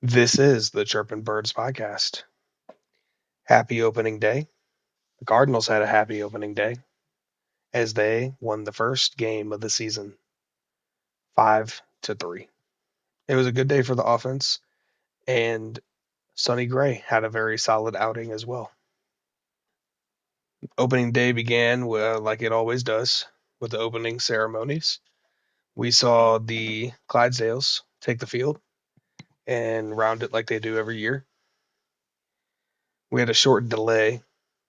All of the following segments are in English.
This is the Chirpin Birds podcast. Happy opening day. The Cardinals had a happy opening day as they won the first game of the season 5-3. It was a good day for the offense, and Sonny Gray had a very solid outing as well. Opening day began like it always does with the opening ceremonies. We saw the Clydesdales take the field and round it like they do every year. We had a short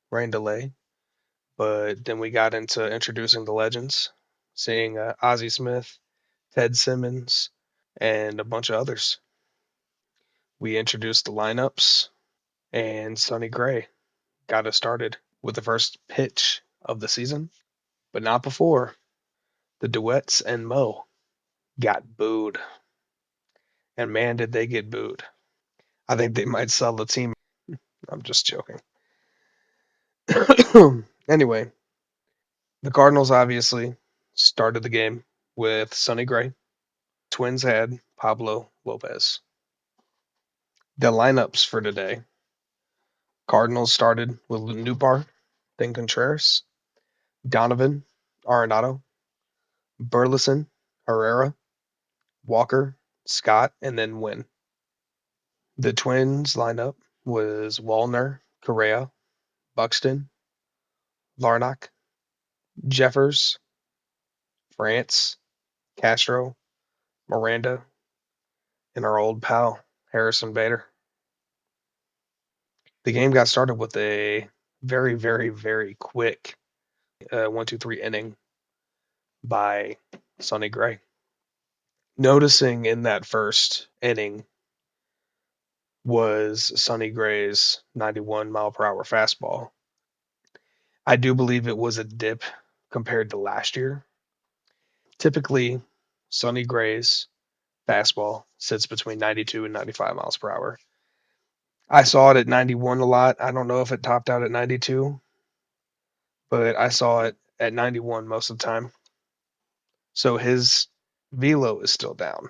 rain delay, but then we got into introducing the legends, seeing Ozzie Smith, Ted Simmons, and a bunch of others. We introduced the lineups, and Sonny Gray got us started with the first pitch of the season, but not before the Duets and Mo got booed. And man, did they get booed. I think they might sell the team. I'm just joking. Anyway, the Cardinals obviously started the game with Sonny Gray. Twins had Pablo Lopez. The lineups for today: Cardinals started with Nootbaar, then Contreras, Donovan, Arenado, Burleson, Herrera, Walker, Scott, and then Win. The Twins lineup was Wallner, Correa, Buxton, Larnach, Jeffers, France, Castro, Miranda, and our old pal Harrison Bader. The game got started with a very, very, very quick 1-2-3 inning by Sonny Gray. Noticing in that first inning was Sonny Gray's 91 mile per hour fastball. I do believe it was a dip compared to last year. Typically, Sonny Gray's fastball sits between 92 and 95 miles per hour. I saw it at 91 a lot. I don't know if it topped out at 92, but I saw it at 91 most of the time. So his velo is still down.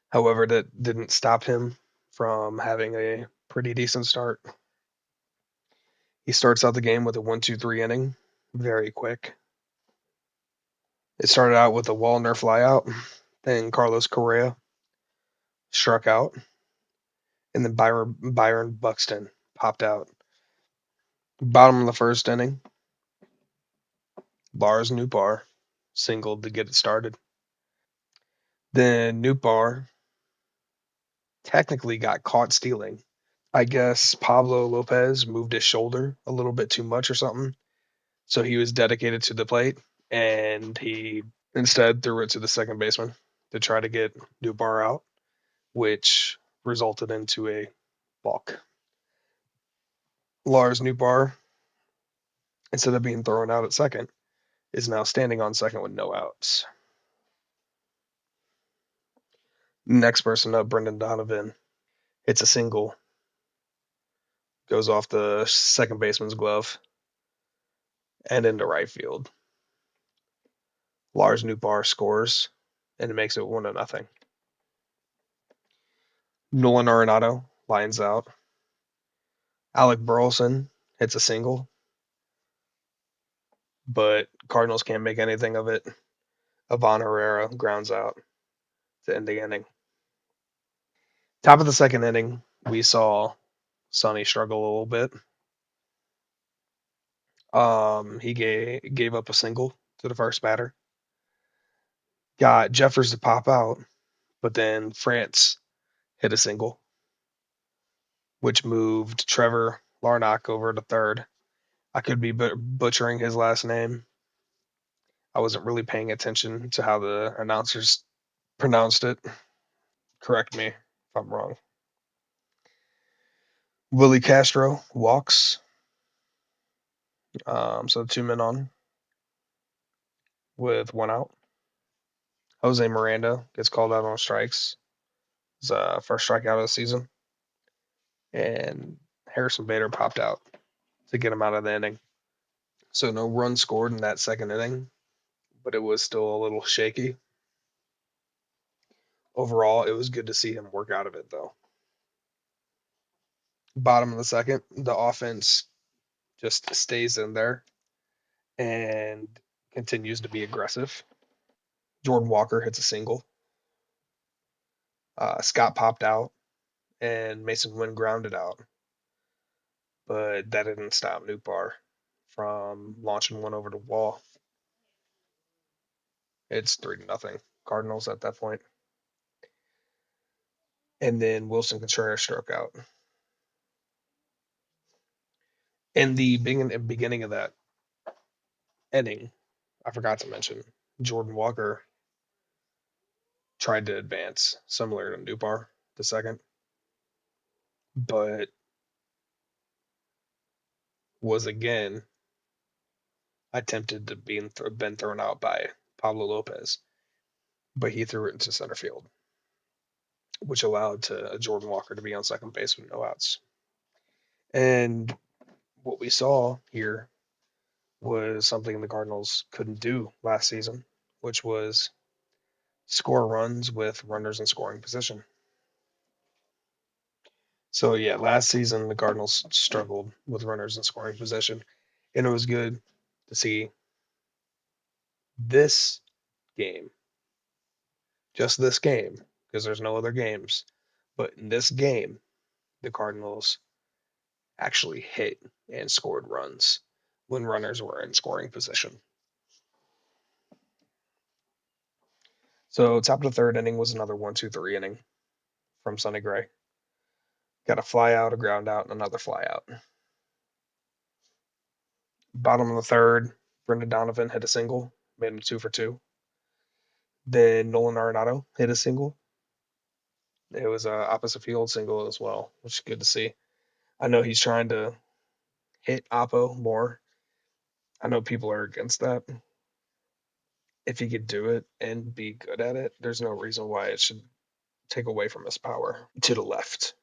However, that didn't stop him from having a pretty decent start. He starts out the game with a 1-2-3 inning, very quick. It started out with a Wallner flyout, then Carlos Correa struck out, and then Byron Buxton popped out. Bottom of the first inning, Lars Nootbaar singled to get it started. Then Nootbaar technically got caught stealing. I guess Pablo Lopez moved his shoulder a little bit too much or something, so he was dedicated to the plate, and he instead threw it to the second baseman to try to get Nootbaar out, which resulted into a balk. Lars Nootbaar, instead of being thrown out at second, is now standing on second with no outs. Next person up, Brendan Donovan, hits a single, goes off the second baseman's glove and into right field. Lars Nootbaar scores, and it makes it 1-0. Nolan Arenado lines out. Alec Burleson hits a single, but Cardinals can't make anything of it. Ivan Herrera grounds out to end the inning. Top of the second inning, we saw Sonny struggle a little bit. He gave up a single to the first batter. Got Jeffers to pop out, but then France hit a single, which moved Trevor Larnach over to third. I could be butchering his last name. I wasn't really paying attention to how the announcers pronounced it. Correct me if I'm wrong. Willie Castro walks. So 2 men on with 1 out. Jose Miranda gets called out on strikes. His first strikeout of the season. And Harrison Bader popped out to get him out of the inning. So no runs scored in that second inning, but it was still a little shaky. Overall, it was good to see him work out of it, though. Bottom of the second, the offense just stays in there and continues to be aggressive. Jordan Walker hits a single. Scott popped out, and Mason Wynn grounded out, but that didn't stop Nootbaar from launching one over the wall. It's 3-0 Cardinals at that point. And then Wilson Contreras struck out. In the beginning of that inning, I forgot to mention Jordan Walker tried to advance, similar to Nootbaar, the second, but was again attempted to been thrown out by Pablo Lopez, but he threw it into center field, which allowed to Jordan Walker to be on second base with no outs. And what we saw here was something the Cardinals couldn't do last season, which was score runs with runners in scoring position. So yeah, last season the Cardinals struggled with runners in scoring position, and it was good to see this game, just this game, because there's no other games, but in this game, the Cardinals actually hit and scored runs when runners were in scoring position. So top of the third inning was another 1-2-3 inning from Sonny Gray. Got a fly out, a ground out, and another fly out. Bottom of the third, Brendan Donovan hit a single, made him 2 for 2. Then Nolan Arenado hit a single. It was a opposite field single as well, which is good to see. I know he's trying to hit Oppo more. I know people are against that. If he could do it and be good at it, there's no reason why it should take away from his power to the left.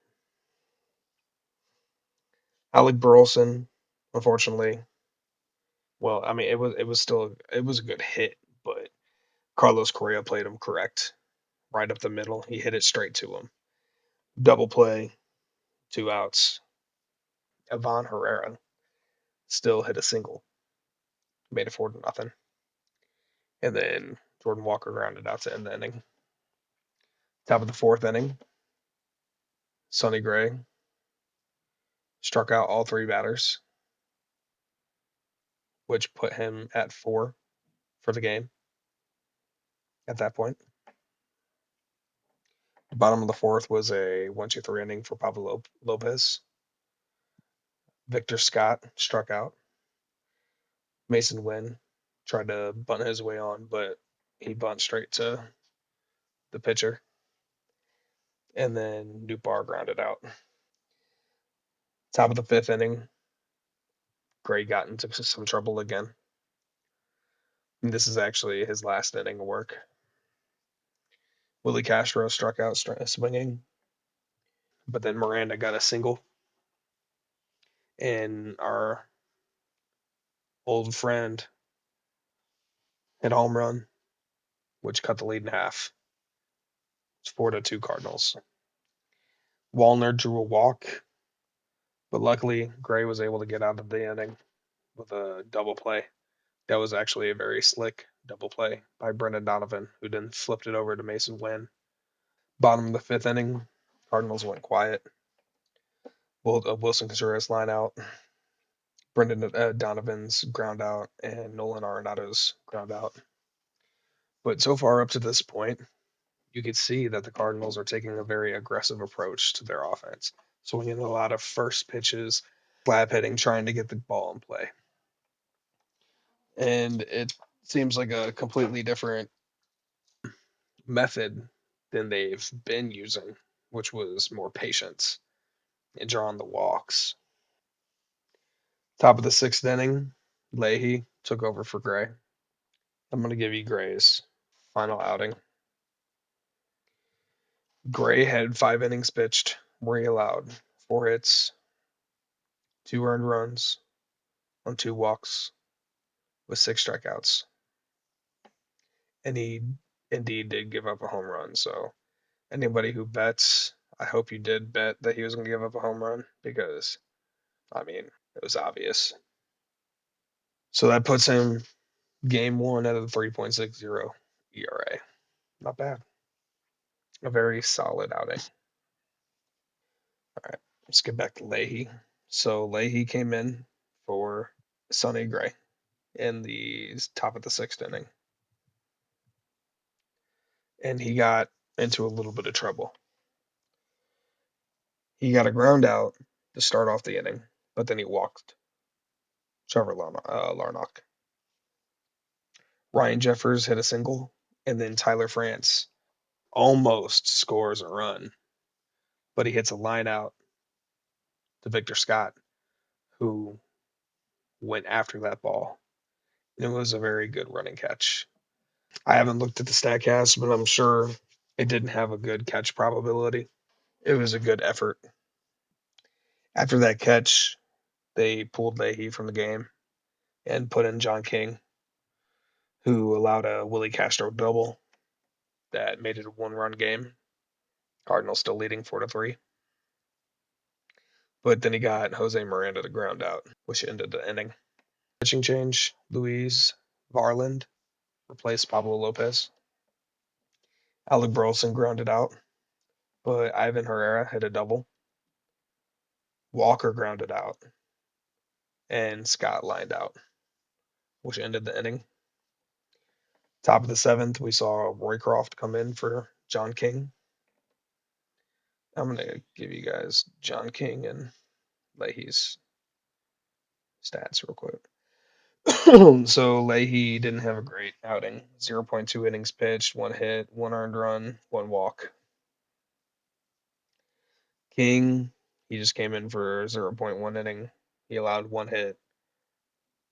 Alec Burleson, unfortunately, well, I mean, it was a good hit, but Carlos Correa played him correct, right up the middle. He hit it straight to him. Double play, 2 outs. Ivan Herrera still hit a single, made it 4-0. And then Jordan Walker grounded out to end the inning. Top of the fourth inning, Sonny Gray struck out all 3 batters, which put him at 4 for the game at that point. The bottom of the fourth was a 1-2-3 inning for Pablo Lopez. Victor Scott struck out. Mason Wynn tried to bunt his way on, but he bunt straight to the pitcher. And then Nootbaar grounded out. Top of the fifth inning, Gray got into some trouble again. And this is actually his last inning of work. Willie Castro struck out swinging, but then Miranda got a single, and our old friend hit a home run, which cut the lead in half. It's 4-2 Cardinals. Wallner drew a walk, but luckily Gray was able to get out of the inning with a double play. That was actually a very slick double play by Brendan Donovan, who then flipped it over to Mason Wynn. Bottom of the fifth inning, Cardinals went quiet. Wilson Contreras line out, Brendan Donovan's ground out, and Nolan Arenado's ground out. But so far up to this point, you could see that the Cardinals are taking a very aggressive approach to their offense, swinging a lot of first pitches, slap hitting, trying to get the ball in play. And it seems like a completely different method than they've been using, which was more patience and drawing the walks. Top of the sixth inning, Leahy took over for Gray. I'm going to give you Gray's final outing. Gray had 5 innings pitched where he allowed 4 hits, 2 earned runs on 2 walks with 6 strikeouts. And he indeed did give up a home run. So Anybody who bets, I hope you did bet that he was going to give up a home run because, I mean, it was obvious. So that puts him game one at a 3.60 ERA. Not bad. A very solid outing. All right, let's get back to Leahy. So Leahy came in for Sonny Gray in the top of the sixth inning, and he got into a little bit of trouble. He got a ground out to start off the inning, but then he walked Trevor Larnock. Ryan Jeffers hit a single, and then Tyler France almost scores a run, but he hits a line out to Victor Scott, who went after that ball. And it was a very good running catch. I haven't looked at the Statcast, but I'm sure it didn't have a good catch probability. It was a good effort. After that catch, they pulled Leahy from the game and put in John King, who allowed a Willie Castro double that made it a one-run game. Cardinals still leading 4-3. But then he got Jose Miranda to ground out, which ended the inning. Pitching change: Luis Varland replaced Pablo Lopez. Alec Burleson grounded out, but Ivan Herrera hit a double. Walker grounded out, and Scott lined out, which ended the inning. Top of the seventh, we saw Roycroft come in for John King. I'm going to give you guys John King and Leahy's stats real quick. So Leahy didn't have a great outing. 0.2 innings pitched, one hit, one earned run, one walk. King, he just came in for 0.1 inning. He allowed one hit,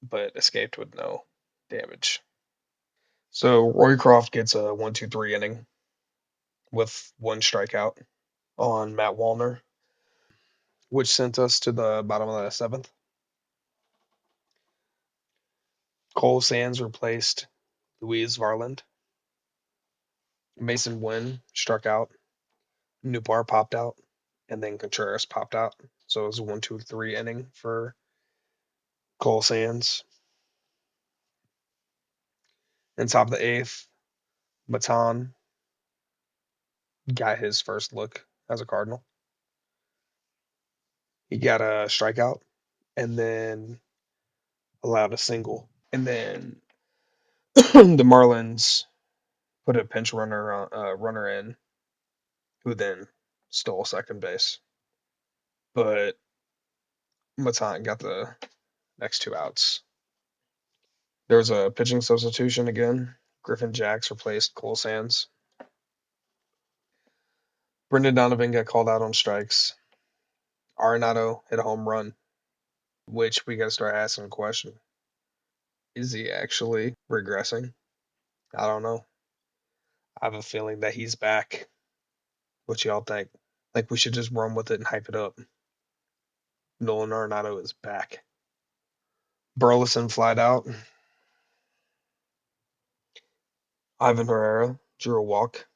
but escaped with no damage. So Roycroft gets a 1-2-3 inning with one strikeout on Matt Wallner, which sent us to the bottom of the seventh. Cole Sands replaced Luis Varland. Mason Wynn struck out. Nootbaar popped out, and then Contreras popped out. So it was a 1-2-3 inning for Cole Sands. And top of the eighth, Matan got his first look as a Cardinal. He got a strikeout and then allowed a single. And then the Marlins put a pinch runner in, who then stole second base. But Matan got the next two outs. There was a pitching substitution again. Griffin Jacks replaced Cole Sands. Brendan Donovan got called out on strikes. Arenado hit a home run, which we got to start asking the question: is he actually regressing? I don't know. I have a feeling that he's back. What y'all think? Like we should just run with it and hype it up. Nolan Arenado is back. Burleson flied out. Ivan Herrera drew a walk,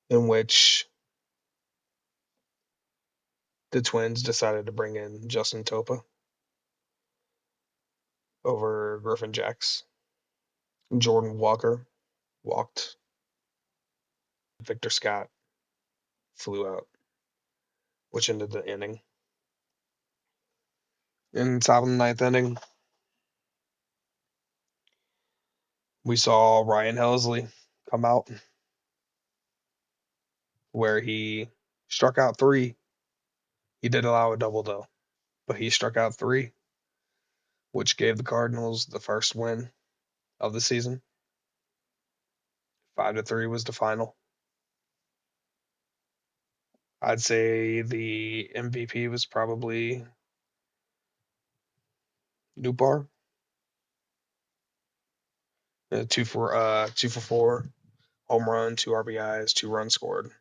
in which the Twins decided to bring in Justin Topa over Griffin Jacks. Jordan Walker walked. Victor Scott flew out, which ended the inning. In the top of the ninth inning, we saw Ryan Helsley come out, where he struck out three. He did allow a double, though, but he struck out three, which gave the Cardinals the first win of the season. 5-3 was the final. I'd say the MVP was probably Nootbaar. 2 for 4, home run, 2 RBIs, 2 runs scored.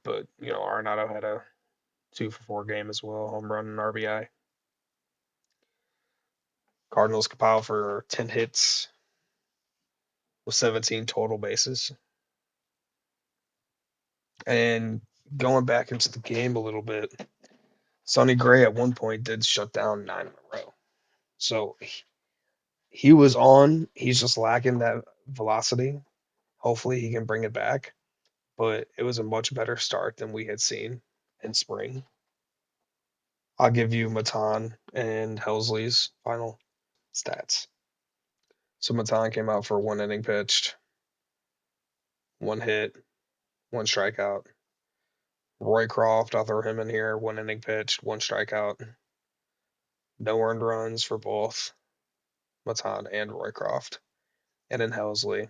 But Arenado had a 2 for 4 game as well, home run and RBI. Cardinals compiled for 10 hits with 17 total bases. And going back into the game a little bit, Sonny Gray at one point did shut down 9 in a row. So he was on. He's just lacking that velocity. Hopefully he can bring it back. But it was a much better start than we had seen in spring. I'll give you Matan and Helsley's final stats. So Matan came out for 1 inning pitched, 1 hit, 1 strikeout. Roycroft, I'll throw him in here, 1 inning pitched, 1 strikeout. No earned runs for both Matan and Roycroft. And then Helsley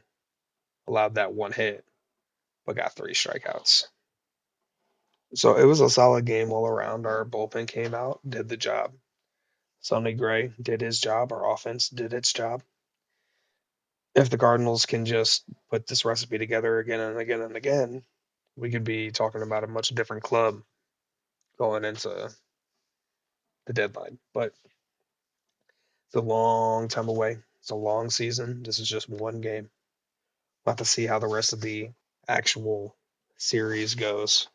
allowed that 1 hit, but got 3 strikeouts. So it was a solid game all around. Our bullpen came out, did the job. Sonny Gray did his job. Our offense did its job. If the Cardinals can just put this recipe together again and again and again, we could be talking about a much different club going into the deadline. But it's a long time away. It's a long season. This is just one game. We'll have to see how the rest of the actual series goes.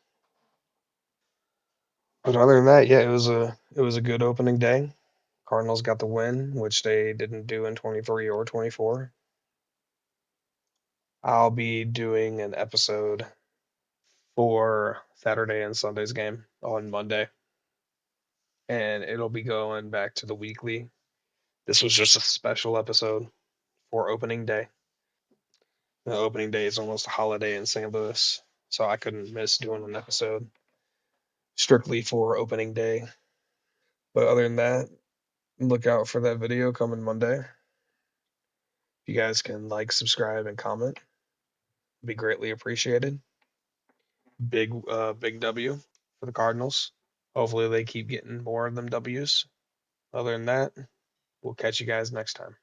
But other than that, yeah, it was a good opening day. Cardinals got the win, which they didn't do in 23 or 24. I'll be doing an episode for Saturday and Sunday's game on Monday, and it'll be going back to the weekly. This was just a special episode for opening day. The opening day is almost a holiday in St. Louis, so I couldn't miss doing an episode strictly for opening day. But other than that, look out for that video coming Monday. If you guys can like, subscribe, and comment, it'd be greatly appreciated. Big W for the Cardinals. Hopefully they keep getting more of them W's. Other than that, we'll catch you guys next time.